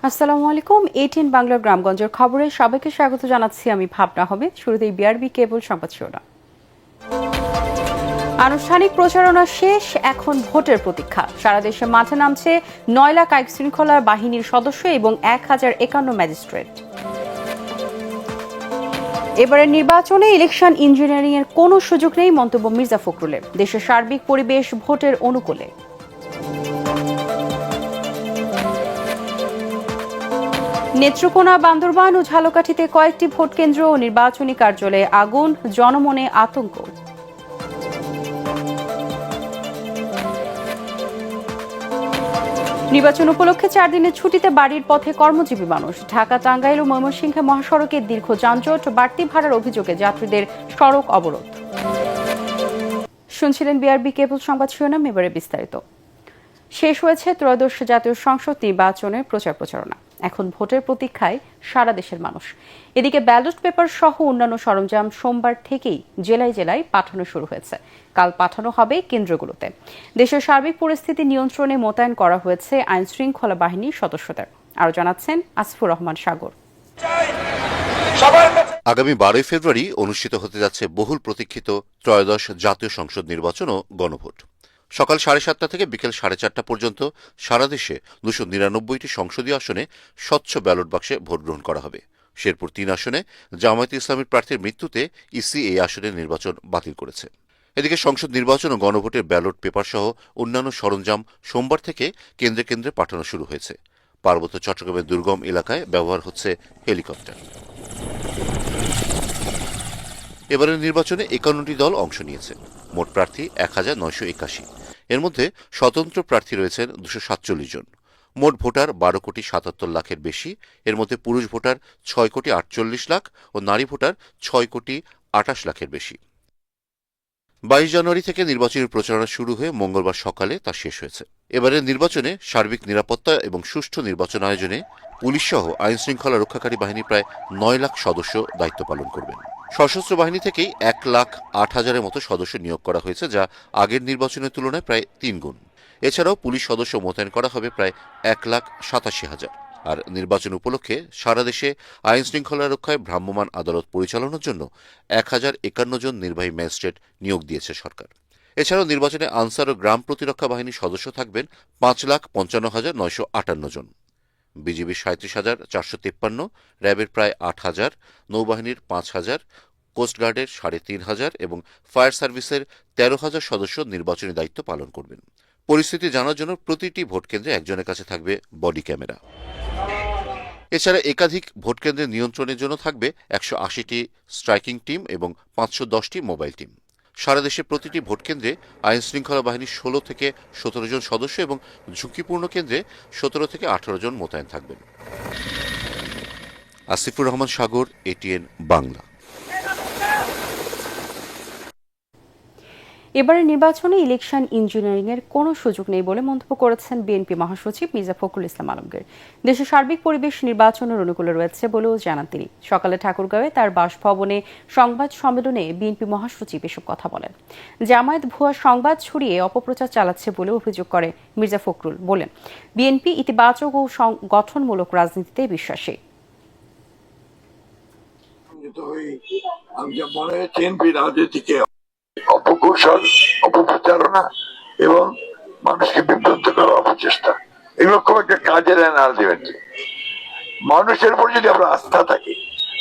আসসালামু আলাইকুম। এটিএন বাংলার গ্রামগঞ্জের খবরে সবাইকে স্বাগত জানাচ্ছি আমি ভাবনা হবে। শুরুতেই বিআরবি কেবল সংবাদ শিরোনাম। আনুষ্ঠানিক প্রচারণা শেষ, এখন ভোটের প্রতীক্ষা। সারা দেশে মাঠে নামছে 9 লাখ আইন শৃঙ্খলা বাহিনীর সদস্য এবং 1051 ম্যাজিস্ট্রেট। এবারের নির্বাচনে ইলেকশন ইঞ্জিনিয়ারিং এর কোনো সুযোগ নেই মন্তব্য মির্জা ফখরুলের। দেশের সার্বিক পরিবেশ ভোটের অনুকূলে। নেত্রকোনা, বান্দরবান ও ঝালকাঠিতে কয়েকটি ভোট কেন্দ্র ও নির্বাচনী কার্যালয়ে আগুন, জনমনে আতঙ্ক। নির্বাচন উপলক্ষে 4 দিনের ছুটিতে বাড়ির পথে কর্মজীবী মানুষ। ঢাকা, টাঙ্গাইল ও ময়মনসিংহে মহাসড়কে দীর্ঘ যানজট, বাড়তি ভাড়ার অভিযোগে যাত্রীদের সড়ক অবরোধ। শুনছিলেন বিআরবি কেবল সংবাদ শিরোনাম, এবারে বিস্তারিত। শেষ হয়েছে ত্রয়োদশ জাতীয় সংসদ নির্বাচনের প্রচারণা। এখন ভোটের প্রতীক্ষায় সারা দেশের মানুষ। এদিকে ব্যালট পেপার সহ অন্যান্য সরঞ্জাম সোমবার থেকেই জেলায় জেলায় পাঠানো শুরু হয়েছে। কাল পাঠানো হবে কেন্দ্রগুলোতে। দেশের সার্বিক পরিস্থিতি নিয়ন্ত্রণে মোতায়েন করা হয়েছে আইন শৃঙ্খলা বাহিনীর সদস্যদের। আরও জানাচ্ছেন আসিফুর রহমান সাগর। আগামী 12 ফেব্রুয়ারি অনুষ্ঠিত হতে যাচ্ছে বহুল প্রতীক্ষিত ত্রয়োদশ জাতীয় সংসদ নির্বাচন ও গণভোট। সকাল 7:30 থেকে বিকেল 4:30 পর্যন্ত সারা দেশে 299টি সংসদীয় আসনে স্বচ্ছ ব্যালট বাক্সে ভোট গ্রহণ করা হবে। শেরপুর 3 আসনে জামায়াতে ইসলামীর প্রার্থীর মৃত্যুতে ইসি এই আসনের নির্বাচন বাতিল করেছে। এদিকে সংসদ নির্বাচন ও গণভোটের ব্যালট পেপার সহ অন্যান্য সরঞ্জাম সোমবার থেকে কেন্দ্রে কেন্দ্রে পাঠানো শুরু হয়েছে। পার্বত্য চট্টগ্রামের দুর্গম এলাকায় ব্যবহার হচ্ছে হেলিকপ্টার। এবারের নির্বাচনে 51টি দল অংশ নিয়েছে। মোট প্রার্থী 1981। এর মধ্যে স্বতন্ত্র প্রার্থী রয়েছেন 247 জন। মোট ভোটার 12,77,00,000-এর বেশি। এর মধ্যে পুরুষ ভোটার 6,48,00,000 ও নারী ভোটার 6,28,00,000-এর বেশি। 22 জানুয়ারি থেকে নির্বাচনী প্রচারণা শুরু হয়ে মঙ্গলবার সকালে তা শেষ হয়েছে। এবারের নির্বাচনে সার্বিক নিরাপত্তা এবং সুষ্ঠু নির্বাচন আয়োজনে পুলিশসহ আইন শৃঙ্খলা রক্ষাকারী বাহিনী প্রায় 9 লাখ সদস্য দায়িত্ব পালন করবেন। সশস্ত্র বাহিনী থেকেই 1,08,000-এর মতো সদস্য নিয়োগ করা হয়েছে, যা আগের নির্বাচনের তুলনায় প্রায় 3 গুণ। এছাড়াও পুলিশ সদস্য মোতায়েন করা হবে প্রায় 1,87,000। আর নির্বাচন উপলক্ষে সারা দেশে আইন শৃঙ্খলা রক্ষায় ভ্রাম্যমাণ আদালত পরিচালনার জন্য 1051 জন নির্বাহী ম্যাজিস্ট্রেট নিয়োগ দিয়েছে সরকার। এছাড়াও নির্বাচনে আনসার ও গ্রাম প্রতিরক্ষা বাহিনীর সদস্য থাকবেন 5,55,958 জন। বিজিবি 37,453, র্যাবের প্রায় 8,000, নৌবাহিনীর 5,000, কোস্টগার্ডের 3,500 এবং ফায়ার সার্ভিসের 13,000 সদস্য নির্বাচনী দায়িত্ব পালন করবেন। পরিস্থিতি জানার জন্য প্রতিটি ভোটকেন্দ্রে একজনের কাছে থাকবে বডি ক্যামেরা। এছাড়া একাধিক ভোটকেন্দ্রের নিয়ন্ত্রণের জন্য থাকবে 180টি স্ট্রাইকিং টিম এবং 510টি মোবাইল টিম। সারা দেশে প্রতিটি ভোটকেন্দ্রে আইন শৃঙ্খলা বাহিনীর 16 থেকে 17 জন সদস্য এবং ঝুঁকিপূর্ণ কেন্দ্রে 17 থেকে 18 জন মোতায়েন থাকবেন। আসিফুর রহমান সাগর, এটিএন বাংলা। এবারের নির্বাচনে ইলেকশন ইঞ্জিনিয়ারিং এর কোনো সুযোগ নেই বলে মন্তব্য করেছেন বিএনপি মহাসচিব মির্জা ফখরুল ইসলাম আলমগীর। দেশের সার্বিক পরিবেশ নির্বাচনের অনুকূলে রয়েছে বলেও জানান তিনি। সকালে ঠাকুরগাঁওয়ে তার বাসভবনে সংবাদ সম্মেলনে বিএনপি মহাসচিব এসব কথা বলেন। জামায়াত ভুয়া সংবাদ ছড়িয়ে অপপ্রচার চালাচ্ছে বলে অভিযোগ করে মির্জা ফখরুল। বলেন, বিএনপি ইতিবাচক ও গঠনমূলক রাজনীতিতে বিশ্বাসী। অপকৌশল, অপপ্রচারণা এবং মানুষকে বিভ্রান্ত করার অপচেষ্টা, এগুলো খুব একটা কাজে দেয় না। আলটিমেটলি মানুষের উপর যদি আমরা আস্থা থাকি,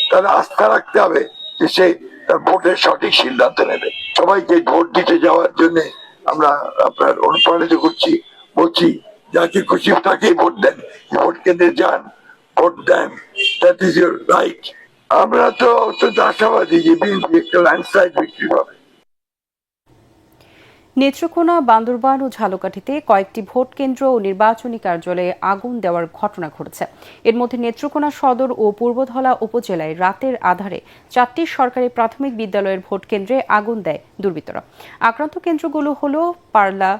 তাহলে আস্থা রাখতে হবে যে সে তার ভোটের সঠিক সিদ্ধান্ত নেবে। সবাইকে ভোট দিতে যাওয়ার জন্য আমরা আপনার অনুপ্রাণিত করছি, বলছি যাকে খুশি তাকেই ভোট দেন, ভোট কেন্দ্রে যান, ভোট দেন, দ্যাট ইজ ইউর রাইট। আমরা তো অত্যন্ত আশাবাদী যে বিএনপি একটা ল্যান্ডস্লাইড বিক্রি পাবে। নেত্রকোনা, বান্দরবান ও ঝালকাঠিতে কয়েকটি ভোট কেন্দ্র ও নির্বাচনী কার্যালয়ে আগুন দেওয়ার ঘটনা ঘটেছে। এর মধ্যে নেত্রকোনা সদর ও পূর্বধলা উপজেলায় রাতের আধারে 4টি সরকারি প্রাথমিক বিদ্যালয়ের ভোট কেন্দ্রে আগুন দেয় দুর্বৃত্তরা। আক্রান্ত কেন্দ্রগুলো হল পারলা,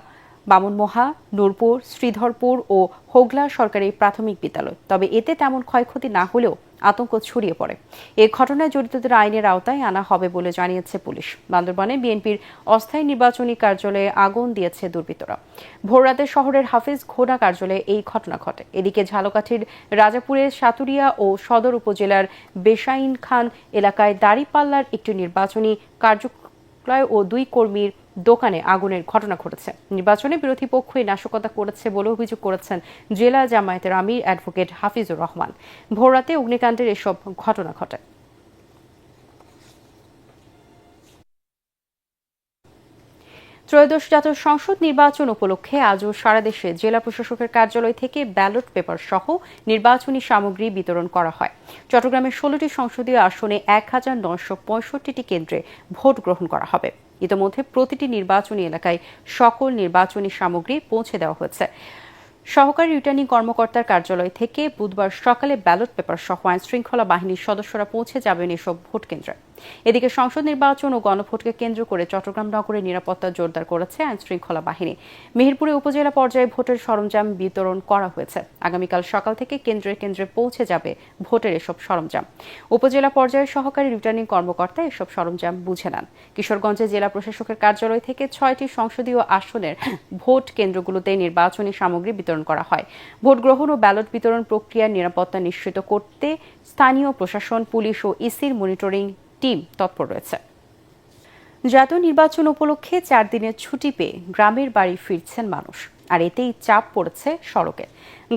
বামনমোহা, নূরপুর, শ্রীধরপুর ও হোগলা সরকারি প্রাথমিক বিদ্যালয়। তবে এতে তেমন ক্ষয়ক্ষতি না হলেও আতঙ্ক ছড়িয়ে পড়ে। এ ঘটনায় জড়িতদের আইনের আওতায় আনা হবে বলে জানিয়েছে পুলিশ। বান্দরবানে বিএনপির অস্থায়ী নির্বাচনী কার্যালয়ে আগুন দিয়েছে দুর্বৃত্তরা। ভোররাতে শহরের হাফিজ ঘোড়া কার্যালয়ে এই ঘটনা ঘটে। এদিকে ঝালকাঠির রাজাপুরের সাতুরিয়া ও সদর উপজেলার বেসাইন খান এলাকায় দাঁড়িপাল্লার একটি নির্বাচনী কার্যালয় ও 2 কর্মীর দোকানে আগুনের ঘটনা ঘটেছে। নির্বাচনে বিরোধী পক্ষই নাশকতা করেছে বলে অভিযোগ করেছেন জেলা জামায়াতের আমির অ্যাডভোকেট হাফিজুর রহমান। ভোররাতে অগ্নিকাণ্ডের এসব ঘটনা ঘটে। ত্রয়োদশ জাতীয় সংসদ নির্বাচন উপলক্ষে আজও সারা দেশে জেলা প্রশাসকের কার্যালয় থেকে ব্যালট পেপার সহ নির্বাচনী সামগ্রী বিতরণ করা হয়। চট্টগ্রামের 16টি সংসদীয় আসনে 1965টি কেন্দ্রে ভোট গ্রহণ করা হবে। ইতিমধ্যে প্রতিটি নির্বাচনী এলাকায় সকল নির্বাচনী সামগ্রী পৌঁছে দেওয়া হয়েছে। সহকারী রিটার্নিং কর্মকর্তার কার্যালয় থেকে বুধবার সকালে ব্যালট পেপার সহ আইন শৃঙ্খলা বাহিনীর সদস্যরা পৌঁছে যাবেন এসব ভোট কেন্দ্রে। এদিকে সংসদ নির্বাচন ও গণভোটকে কেন্দ্র করে চট্টগ্রাম নগরের নিরাপত্তা জোরদার করেছে আইন শৃঙ্খলা বাহিনী। মেহেরপুরে উপজেলা পর্যায়ে ভোটের সরঞ্জাম বিতরণ করা হয়েছে। আগামীকাল সকাল থেকে কেন্দ্রে কেন্দ্রে পৌঁছে যাবে ভোটের এসব সরঞ্জাম। উপজেলা পর্যায়ে সহকারী রিটার্নিং কর্মকর্তা এসব সরঞ্জাম বুঝে নেন। কিশোরগঞ্জে জেলা প্রশাসকের কার্যালয় থেকে 6টি সংসদীয় আসনের ভোট কেন্দ্রগুলোতে নির্বাচনী সামগ্রী বিতরণ করা হয়। ভোট গ্রহণ ও ব্যালট বিতরণ প্রক্রিয়ার নিরাপত্তা নিশ্চিত করতে স্থানীয় প্রশাসন, পুলিশ ও ইসির মনিটরিং টিম তৎপর রয়েছে। জাতীয় নির্বাচন উপলক্ষে 4 দিনের ছুটি পেয়ে গ্রামের বাড়ি ফিরছেন মানুষ, আর এতেই চাপ পড়েছে সড়কে।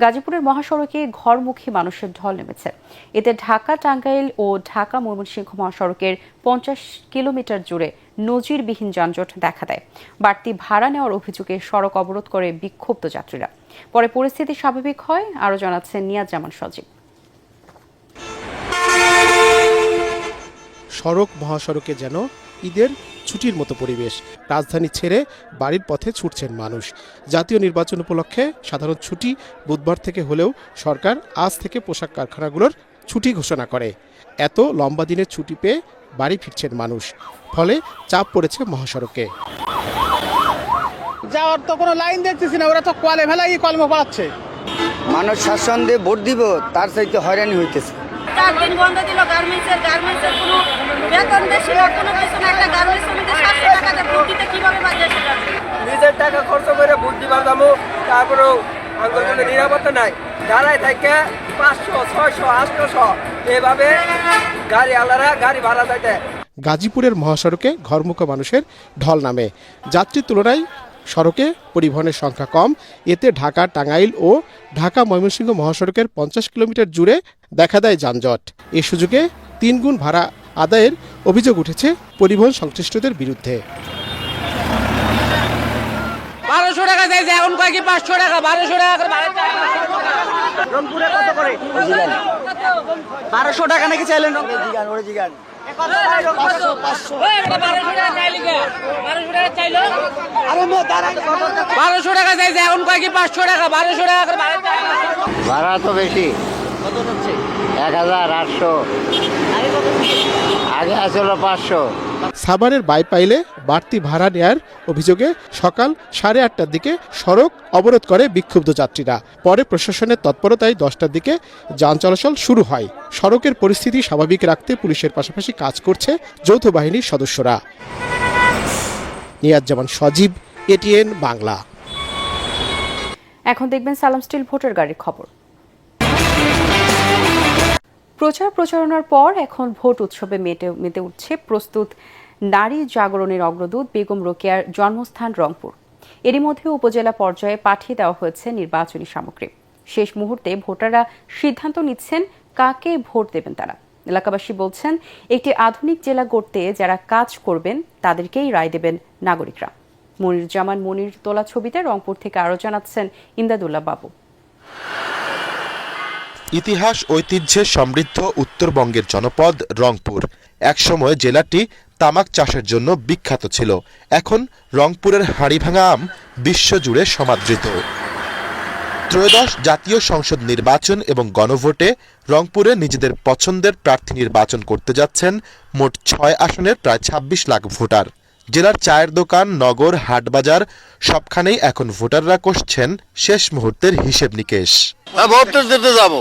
গাজীপুরের মহাসড়কে ঘরমুখী মানুষের ঢল নেমেছে। এতে ঢাকা টাঙ্গাইল ও ঢাকা ময়মনসিংহ মহাসড়কের 50 কিলোমিটার জুড়ে নজিরবিহীন যানজট দেখা দেয়। বাড়তি ভাড়া নেওয়ার অভিযোগে সড়ক অবরোধ করে বিক্ষুব্ধ যাত্রীরা। পরে পরিস্থিতি স্বাভাবিক হয়, আরও জানাচ্ছেন নিয়াজ জামান সজীব। সড়ক মহাসড়কে যেন ঈদের ছুটির মতো পরিবেশ। রাজধানী ছেড়ে বাড়ির পথে ছুটছেন মানুষ। জাতীয় নির্বাচন উপলক্ষে সাধারণ ছুটি বুধবার থেকে হলেও সরকার আজ থেকে পোশাক কারখানাগুলোর ছুটি ঘোষণা করে। এত লম্বা দিনের ছুটি পেয়ে বাড়ি ফিরছেন মানুষ, ফলে চাপ পড়েছে মহাসড়কে। যাওয়ার তো কোনো লাইন দেখতেছি না, ওরা তো কলে ফেলাই কলম পাচ্ছে। মানুষ স্বাচ্ছন্দ্যে ভোট দিব, তার চাইতে হয়রানি হইতেছে। 4 দিন বন্ধ দিল গার্মেন্টসের কোনো বেতন বেশি না, কোনো কিছু না। একটা গার্মেন্টস শ্রমিকের 700 টাকাতে ভোট দিতে কিভাবে বাজে সেটা? নিজের টাকা খরচ করে ভোট দিবার যাবো, তারপরেও আঙ্গুল কোনো নিরাপত্তা নাই। দাঁড়ায় থাকে 500, 600, 800 এভাবে গাড়ি আলারা গাড়ি ভাড়া যাইতে। গাজীপুরের মহাসড়কে ঘরমুখী মানুষের ঢল নামে। যাত্রীর তুলনায় সড়কে পরিবহনের সংখ্যা কম। এতে ঢাকা টাঙ্গাইল ও ঢাকা ময়মনসিংহ মহাসড়কের 50 কিলোমিটার জুড়ে দেখা দেয় যানজট। এ সুযোগে 3 গুণ ভাড়া আদায়ের অভিযোগ উঠেছে পরিবহন সংশ্লিষ্টদের বিরুদ্ধে। 1200 টাকা চাই, এখন কয় কি 500 টাকা, 1200 টাকা করে ভাড়া চাই। রংপুরে কত করে? 1200 টাকা নাকি চাইলেন? জিগান 1200 টাকা চাই, এখন কয় কি 500 টাকা, 1200 টাকা করে ভাড়া চাই। ভাড়া তো বেশি। কত হচ্ছে? 1800, আগে আসলে 500। সাভারের বাইপাইলে বাড়তি ভাড়া নেয়ার অভিযোগে সকাল 8:30টার দিকে সড়ক অবরোধ করে বিক্ষুব্ধ যাত্রীরা। পরে প্রশাসনের তৎপরতায় 10টার দিকে যান চলাচল শুরু হয়। সড়কের পরিস্থিতি স্বাভাবিক রাখতে পুলিশের পাশাপাশি কাজ করছে যৌথ বাহিনীর সদস্যরা। নিয়াজ জামান সজীব, এটিএন বাংলা। এখন দেখবেন সালাম স্টিল ভোটার গাড়ির খবর। প্রচারণার পর এখন ভোট উৎসবে মেতে উঠছে প্রস্তুত নারী জাগরণের অগ্রদূত বেগম রোকেয়ার জন্মস্থান রংপুর। এরই মধ্যে উপজেলা পর্যায়ে পাঠিয়ে দেওয়া হয়েছে নির্বাচনী সামগ্রী। শেষ মুহূর্তে ভোটাররা সিদ্ধান্ত নিচ্ছেন কাকে ভোট দেবেন তারা। এলাকাবাসী বলছেন, একটি আধুনিক জেলা গড়তে যারা কাজ করবেন তাদেরকেই রায় দেবেন নাগরিকরা। মনির জামান মনির তোলা ছবিতে রংপুর থেকে আরও জানাচ্ছেন ইমদাদুল্লাহ বাবু। ইতিহাস ঐতিহ্যে সমৃদ্ধ উত্তরবঙ্গের জনপদ রংপুর। একসময় জেলাটি তামাক চাষের জন্য বিখ্যাত ছিল। এখন রংপুরের হাড়িভাঙা আম বিশ্বজুড়ে সমাদৃত। ত্রয়োদশ জাতীয় সংসদ নির্বাচন এবং গণভোটে রংপুরে নিজেদের পছন্দের প্রার্থী নির্বাচন করতে যাচ্ছেন মোট 6 আসনের প্রায় 26 লাখ ভোটার। জেলার চায়ের দোকান, নগর, হাটবাজার সবখানেই এখন ভোটাররা কষছেন শেষ মুহূর্তের হিসেব নিকেশ। ভোট দিতে যাব,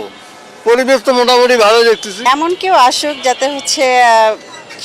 পরিবেশ তো মোটামুটি ভালো দেখতেছি। এমন কেউ আসুক যাতে হচ্ছে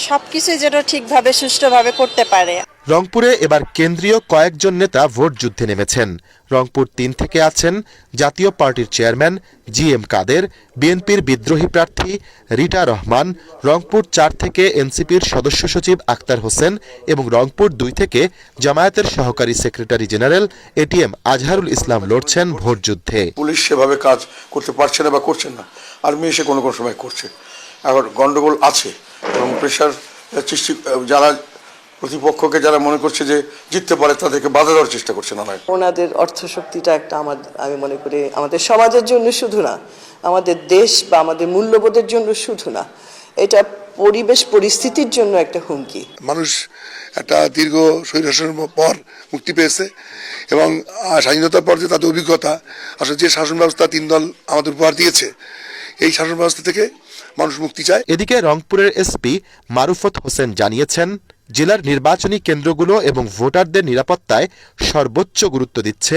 সবকিছু যেন ঠিকভাবে সুষ্ঠুভাবে করতে পারে। রংপুরে এবার কেন্দ্রীয় কয়েকজন নেতা ভোট যুদ্ধে নেমেছেন। রংপুর ৩ থেকে আছেন জাতীয় পার্টির চেয়ারম্যান GM কাদের, বিএনপির বিদ্রোহী প্রার্থী রিটা রহমান, রংপুর ৪ থেকে এনসিপির সদস্য সচিব আক্তার হোসেন এবং রংপুর ২ থেকে জামায়াতের সহকারী secretary general ATM Azharul Islam লড়ছেন ভোট যুদ্ধে। পুলিশ সেভাবে কাজ করতে পারছে না বা করছেন না, আর্মি এসে কোনো কোনো সময় করছে। এখন গন্ডগোল আছে এবং প্রেশার সৃষ্টি, যারা প্রতিপক্ষকে যারা মনে করছে যে জিততে পারে তাদেরকে বাধা দেওয়ার চেষ্টা করছে না। ওনাদের অর্থশক্তিটা একটা আমি মনে করি আমাদের সমাজের জন্য শুধু না, আমাদের দেশ বা আমাদের মূল্যবোধের জন্য শুধু না, এটা পরিবেশ পরিস্থিতির জন্য একটা হুমকি। মানুষ একটা দীর্ঘ স্বৈরশাসনের পর মুক্তি পেয়েছে এবং স্বাধীনতার পর যে তাদের অভিজ্ঞতা, আসলে যে শাসন ব্যবস্থা 3 দল আমাদের উপহার দিয়েছে, এই শাসন ব্যবস্থা থেকে মানুষ মুক্তি চায়। এদিকে রংপুরের SP মারুফত হোসেন জানিয়েছেন, জেলার নির্বাচনী কেন্দ্রগুলো এবং ভোটারদের নিরাপত্তায় সর্বোচ্চ গুরুত্ব দিচ্ছে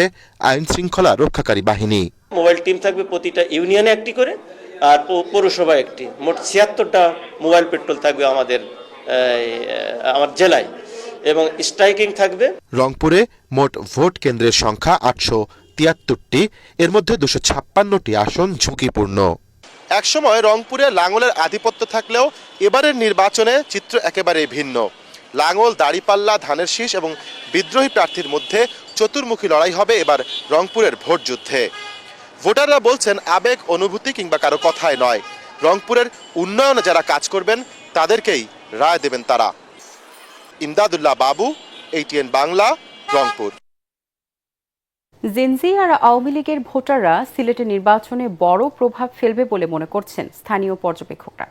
আইন শৃঙ্খলা রক্ষাকারী বাহিনী। মোবাইল টিম থাকবে প্রতিটা ইউনিয়নে একটি করে, আর পৌরসভায় একটি, মোট 76টা মোবাইল পেট্রোল থাকবে আমার জেলায়, এবং স্ট্রাইকিং থাকবে। রংপুরে মোট ভোট কেন্দ্রের সংখ্যা 873টি, এর মধ্যে 256টি আসন ঝুঁকিপূর্ণ। একসময় রংপুরে লাঙ্গলের আধিপত্য থাকলেও এবারের নির্বাচনে চিত্র একেবারে ভিন্ন। লাঙ্গল, দাড়িপাল্লা, ধানের শীষ এবং বিদ্রোহী প্রার্থীর মধ্যে চতুর্মুখী লড়াই হবে এবার রংপুরের ভোট যুদ্ধে। ভোটাররা বলছেন আবেগ, অনুভূতি কিংবা কারো কথায় নয়, রংপুরের উন্নয়নে যারা কাজ করবেন তাদেরকেই রায় দেবেন তারা। ইমদাদুল্লাহ বাবু, ATN বাংলা, রংপুর। জেনজি আর আওয়ামী লীগের ভোটাররা সিলেটের নির্বাচনে বড় প্রভাব ফেলবে বলে মনে করছেন স্থানীয় পর্যবেক্ষকরা।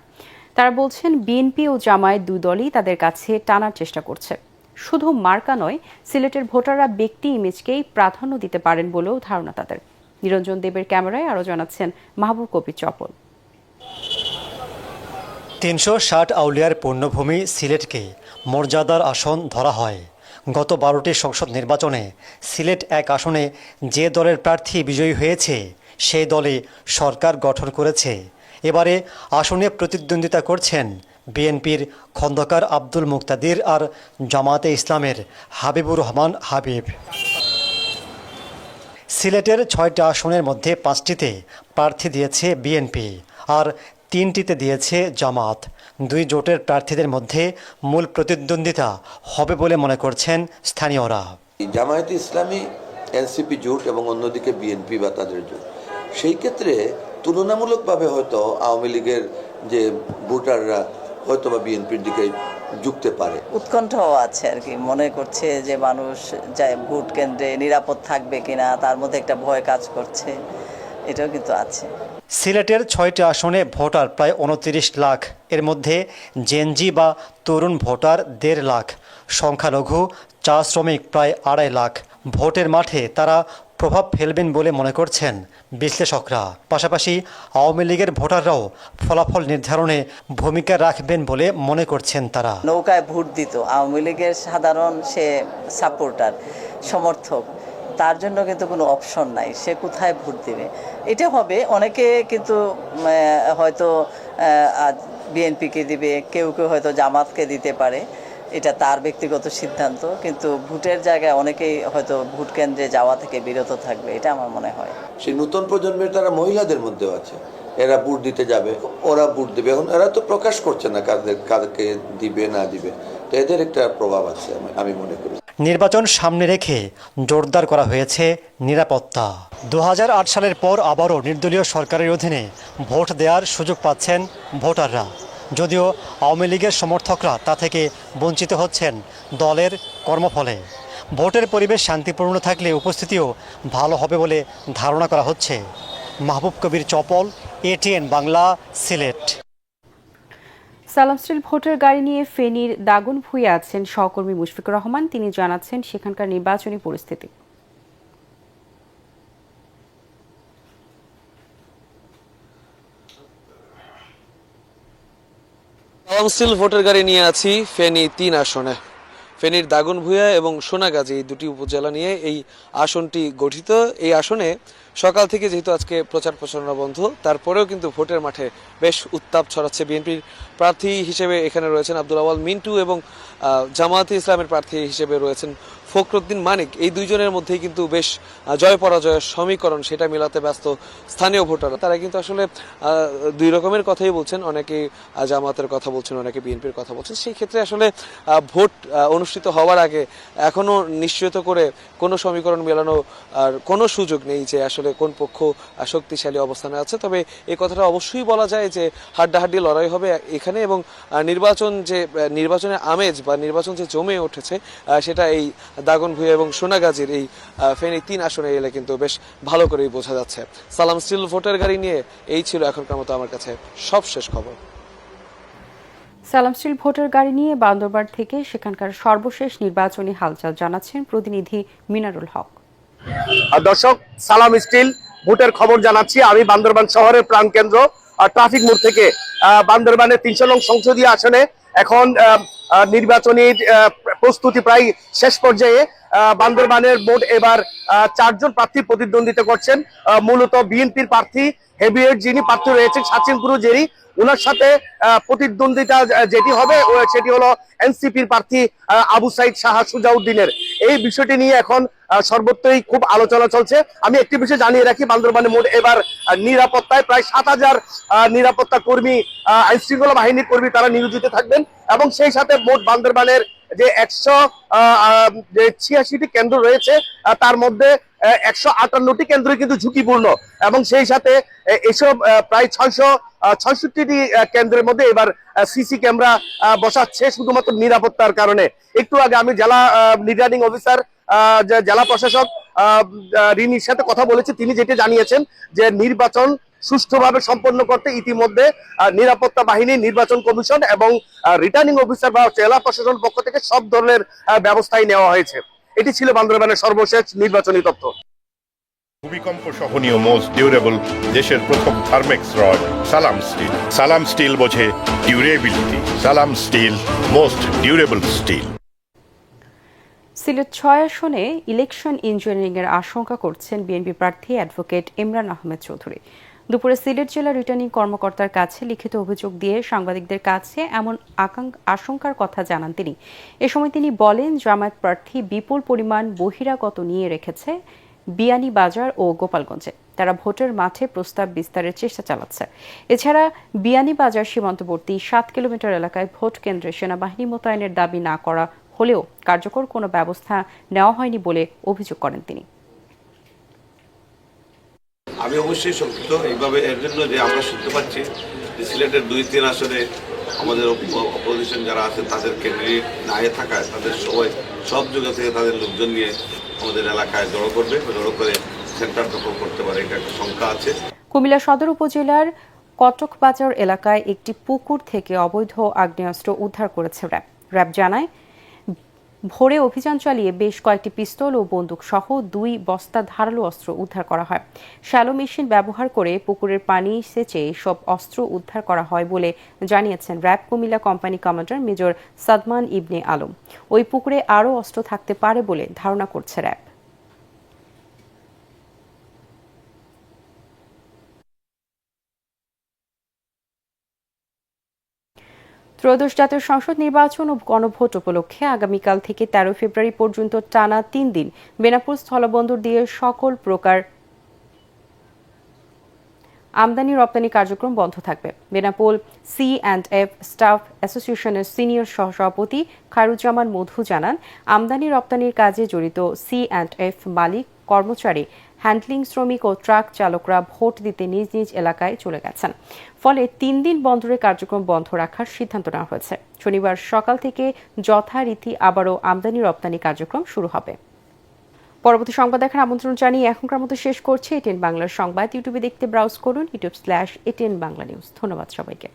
তারা বলছেন বিএনপি ও জামায়াত দুই দলই তাদের কাছে টানার চেষ্টা করছে। শুধু মার্কা নয়, সিলেটের ভোটাররা ব্যক্তি ইমেজকেই প্রাধান্য দিতে পারেন বলেও ধারণা তাদের। নিরঞ্জন দেবের ক্যামেরায় আরও জানাচ্ছেন মাহবুব কবির চপল। 360 আউলিয়ার পূর্ণভূমি সিলেটকে মর্যাদার আসন ধরা হয়। গত 12টি সংসদ নির্বাচনে সিলেট 1 আসনে যে দলের প্রার্থী বিজয়ী হয়েছে সেই দলে সরকার গঠন করেছে। এবারে আসনে প্রতিদ্বন্দ্বিতা করছেন বিএনপির খন্দকার আব্দুল মুক্তাদির আর জামায়াতে ইসলামের হাবিবুর রহমান হাবিব। সিলেটের 6টি আসনের মধ্যে 5টিতে প্রার্থী দিয়েছে বিএনপি আর 3টিতে দিয়েছে জামাত। 2 জোটের প্রার্থীদের মধ্যে মূল প্রতিদ্বন্দ্বিতা হবে বলে মনে করছেন স্থানীয়রা। জামায়াতে ইসলামী NCP জোট এবং অন্যদিকে বিএনপি বা তাদের জোট, সেই ক্ষেত্রে তুলনামূলকভাবে হয়তো আওয়ামী লীগের যে ভোটাররা হয়তো বা বিএনপির দিকে ঝুঁকতে পারে। উৎকণ্ঠাও আছে আর কি, মনে করছে যে মানুষ যায় ভোট কেন্দ্রে নিরাপদ থাকবে কিনা, তার মধ্যে একটা ভয় কাজ করছে, এটাও কিন্তু আছে। সিলেটের 6টি আসনে ভোটার প্রায় 29 লাখ, এর মধ্যে জেনজি বা তরুণ ভোটার 1.5 লাখ, সংখ্যালঘু চা শ্রমিক প্রায় 2.5 লাখ। ভোটের মাঠে তারা প্রভাব ফেলবেন বলে মনে করছেন বিশ্লেষকরা। পাশাপাশি আওয়ামী লীগের ভোটাররাও ফলাফল নির্ধারণে ভূমিকা রাখবেন বলে মনে করছেন তারা। নৌকায় ভোট দিত আওয়ামী লীগের সাধারণ সে সাপোর্টার সমর্থক, তার জন্য কিন্তু কোনো অপশন নাই, সে কোথায় ভোট দেবে। এটা হবে, অনেকে কিন্তু হয়তো বিএনপিকে দিবে, কেউ কেউ হয়তো জামাতকে দিতে পারে, এটা তার ব্যক্তিগত সিদ্ধান্ত। কিন্তু ভোটের জায়গায় অনেকেই হয়তো ভোট কেন্দ্রে যাওয়া থেকে বিরত থাকবে, এটা আমার মনে হয়। সেই নতুন প্রজন্মের তারা মহিলাদের মধ্যেও আছে, এরা ভোট দিতে যাবে, ওরা ভোট দেবে। এখন এরা তো প্রকাশ করছে না কাদেরকে দিবে না দিবে, তো এদের একটা প্রভাব আছে আমি মনে করি। নির্বাচন সামনে রেখে জোরদার করা হয়েছে নিরাপত্তা। 2008 সালের পর আবারও নির্দলীয় সরকারের অধীনে ভোট দেওয়ার সুযোগ পাচ্ছেন ভোটাররা, যদিও আওয়ামী লীগের সমর্থকরা তা থেকে বঞ্চিত হচ্ছেন দলের কর্মফলে। ভোটের পরিবেশ শান্তিপূর্ণ থাকলে উপস্থিতিও ভালো হবে বলে ধারণা করা হচ্ছে। মাহবুব কবির চপল, ATN বাংলা, সিলেট। সালাম স্টিল ভোটার গাড়ি নিয়ে ফেনীর দাগনভূঞা আছেন সহকর্মী মুশফিকুর রহমান। তিনি জানাচ্ছেন সেখানকার নির্বাচনী পরিস্থিতি। সালাম স্টিল ভোটার গাড়ি নিয়ে আছি ফেনী 3 আসনে। ফেনীর দাগনভূঞা এবং সোনাগাজী এই দুটি উপজেলা নিয়ে এই আসনটি গঠিত। এই আসনে সকাল থেকে যেহেতু আজকে প্রচার প্রচারণা বন্ধ, তারপরেও কিন্তু ভোটের মাঠে বেশ উত্তাপ ছড়াচ্ছে। বিএনপির প্রার্থী হিসেবে এখানে রয়েছেন আব্দুল আওয়াল মিন্টু এবং জামায়াতে ইসলামের প্রার্থী হিসেবে রয়েছেন ফখরুদ্দিন মানিক। এই দুইজনের মধ্যেই কিন্তু বেশ জয় পরাজয়ের সমীকরণ, সেটা মেলাতে ব্যস্ত স্থানীয় ভোটাররা। তারা কিন্তু আসলে দুই রকমের কথাই বলছেন, অনেকে জামায়াতের কথা বলছেন, অনেকে বিএনপির কথা বলছেন। সেই ক্ষেত্রে আসলে ভোট অনুষ্ঠিত হওয়ার আগে এখনো নিশ্চিত করে কোনো সমীকরণ মেলানো আর কোনো সুযোগ নেই যে আসলে কোন পক্ষ শক্তিশালী অবস্থানে আছে। তবে এই কথাটা অবশ্যই বলা যায় যে হাড্ডাহাড্ডি লড়াই হবে এখানে, এবং নির্বাচনের আমেজ বা নির্বাচন যে জমে উঠেছে সেটা এই দাগনভূঞা এবং সোনাগাজীর এই ফেনী 3 আসনে এলে কিন্তু বেশ ভালো করেই বোঝা যাচ্ছে। সালাম স্টিল ভোটার গাড়ি নিয়ে এই ছিল এখনকার মতো আমার কাছে সবশেষ খবর। সালাম স্টিল ভোটার গাড়ি নিয়ে বান্দরবান থেকে সেখানকার সর্বশেষ নির্বাচনী হালচাল জানাচ্ছেন প্রতিনিধি মিনারুল হক। দর্শক, সালাম স্টিল ভোটের খবর জানাচ্ছি আমি বান্দরবান শহরের প্রাণকেন্দ্র ট্রাফিক মোড় থেকে। বান্দরবানের 300 নং সংসদীয় আসনে এখন নির্বাচনী প্রস্তুতি প্রায় শেষ পর্যায়ে। বান্দরবানের মোট এবার 4 জন প্রার্থী প্রতিদ্বন্দ্বিতা করছেন। মূলত বিএনপির প্রার্থী হেভিওয়েট যিনি প্রার্থী রয়েছেন সাচিন গুরুজেরি, ওনার সাথে প্রতিদ্বন্দ্বিতা যেটি হবে সেটি হলো এনসিপির প্রার্থী আবু সাইদ শাহ সুজাউদ্দিনের। এই বিষয়টি নিয়ে এখন সর্বত্রই খুব আলোচনা চলছে। আমি একটি বিষয় জানিয়ে রাখি, বান্দরবানে মোট এবার নিরাপত্তায় প্রায় 7000 নিরাপত্তা কর্মী, আইন শৃঙ্খলা বাহিনীর কর্মী তারা নিয়োজিত থাকবেন, এবং সেই সাথে মোট বান্দরবানের যে 186টি কেন্দ্র রয়েছে তার মধ্যে 158টি কেন্দ্র কিন্তু ঝুঁকিপূর্ণ, এবং সেই সাথে এসব প্রায় 666টি কেন্দ্রের মধ্যে এবার সিসি ক্যামেরা বসাচ্ছে শুধুমাত্র নিরাপত্তার কারণে। একটু আগে আমি জেলা রিটার্নিং অফিসার জেলা প্রশাসক রিনির সাথে কথা বলেছি, তিনি যেটা জানিয়েছেন যে নির্বাচন সুষ্ঠুভাবে সম্পন্ন করতে ইতিমধ্যে নিরাপত্তা বাহিনী, নির্বাচন কমিশন এবং রিটার্নিং অফিসার বা জেলা প্রশাসন পক্ষ থেকে সব ধরনের ব্যবস্থাই নেওয়া হয়েছে। এটি ছিল বান্দরবানের সর্বশেষ নির্বাচনী তথ্য। ভূমিকম্প সহনীয় মোস্ট ডিউরেবল দেশের প্রথম Thermex rod Salam steel. Salam steel বোঝে durability. Salam steel, most durable steel. Sylhet 6 আসনে ইলেকশন ইঞ্জিনিয়ারিং এর আশঙ্কা করছেন বিএনপি প্রার্থী অ্যাডভোকেট ইমরান আহমেদ চৌধুরী। দুপুরে সিলেট জেলা রিটার্নিং কর্মকর্তার কাছে লিখিত অভিযোগ দিয়ে সাংবাদিকদের কাছে এমন আশঙ্কার কথা জানান তিনি। এ সময় তিনি বলেন, জামায়াত প্রার্থী বিপুল পরিমাণ বহিরাগত নিয়ে রেখেছে বিয়ানীবাজার ও গোপালগঞ্জে। তারা ভোটের মাঠে প্রস্তাব বিস্তারের চেষ্টা চালাচ্ছে। এছাড়া বিয়ানীবাজার সীমান্তবর্তী 7 কিলোমিটার এলাকায় ভোট কেন্দ্রে সেনাবাহিনী মোতায়েনের দাবি না করা হলেও কার্যকর কোনো ব্যবস্থা নেওয়া হয়নি বলে অভিযোগ করেন তিনি। আমি অবশ্যই শঙ্কিত এইভাবে এর জন্য যে আমরা শুনতে পাচ্ছি যে সিলেটের 2-3 আসনে আমাদের অপোজিশন যারা আছে তাদের ক্যান্ডিডেট না থাকায় তাদের সব জায়গা থেকে তাদের লোকজন নিয়ে আমাদের এলাকায় জড়ো করে সেন্টার দখল করতে পারে, এটা একটা শঙ্কা আছে। কুমিল্লা সদর উপজেলার কটকবাজার এলাকায় একটি পুকুর থেকে অবৈধ আগ্নেয়াস্ত্র উদ্ধার করেছে র্যাব জানায়, ভোরে অভিযান চালিয়ে বেশ কয়েকটি পিস্তল ও বন্দুক সহ 2 বস্তা ধারালো অস্ত্র উদ্ধার করা হয়। শ্যালো মেশিন ব্যবহার করে পুকুরের পানি সেচে সব অস্ত্র উদ্ধার করা হয় বলে জানিয়েছেন RAB Comilla company commander major Sadman Ibne Alam. ওই পুকুরে আরও অস্ত্র থাকতে পারে বলে ধারণা করছে র্যাব। ত্রয়োদশ জাতীয় সংসদ নির্বাচন ও গণভোট উপলক্ষে আগামীকাল থেকে 13 ফেব্রুয়ারি পর্যন্ত টানা 3 দিন বেনাপোল স্থলবন্দর দিয়ে সকল প্রকার আমদানি রপ্তানি কার্যক্রম বন্ধ থাকবে। বেনাপোল C&F স্টাফ অ্যাসোসিয়েশনের সিনিয়র সহসভাপতি খায়রুজ্জামান মধু জানান, আমদানি রপ্তানির কাজে জড়িত C&F মালিক, কর্মচারী, হ্যান্ডলিং শ্রমিক ও ট্রাক চালকরা ভোট দিতে নিজ নিজ এলাকায় চলে গেছেন। ফলে 3 দিন বন্দরের কার্যক্রম বন্ধ রাখার সিদ্ধান্ত নেওয়া হয়েছে। শনিবার সকাল থেকে যথারীতি আবারও আমদানি রপ্তানি কার্যক্রম শুরু হবে। পরবর্তী সংবাদ দেখার আমন্ত্রণ জানিয়ে এখনকার মতো শেষ করছে এটিএন বাংলার সংবাদ। ইউটিউবে দেখতে ব্রাউজ করুন youtube/ATN বাংলা নিউজ। ধন্যবাদ সবাইকে।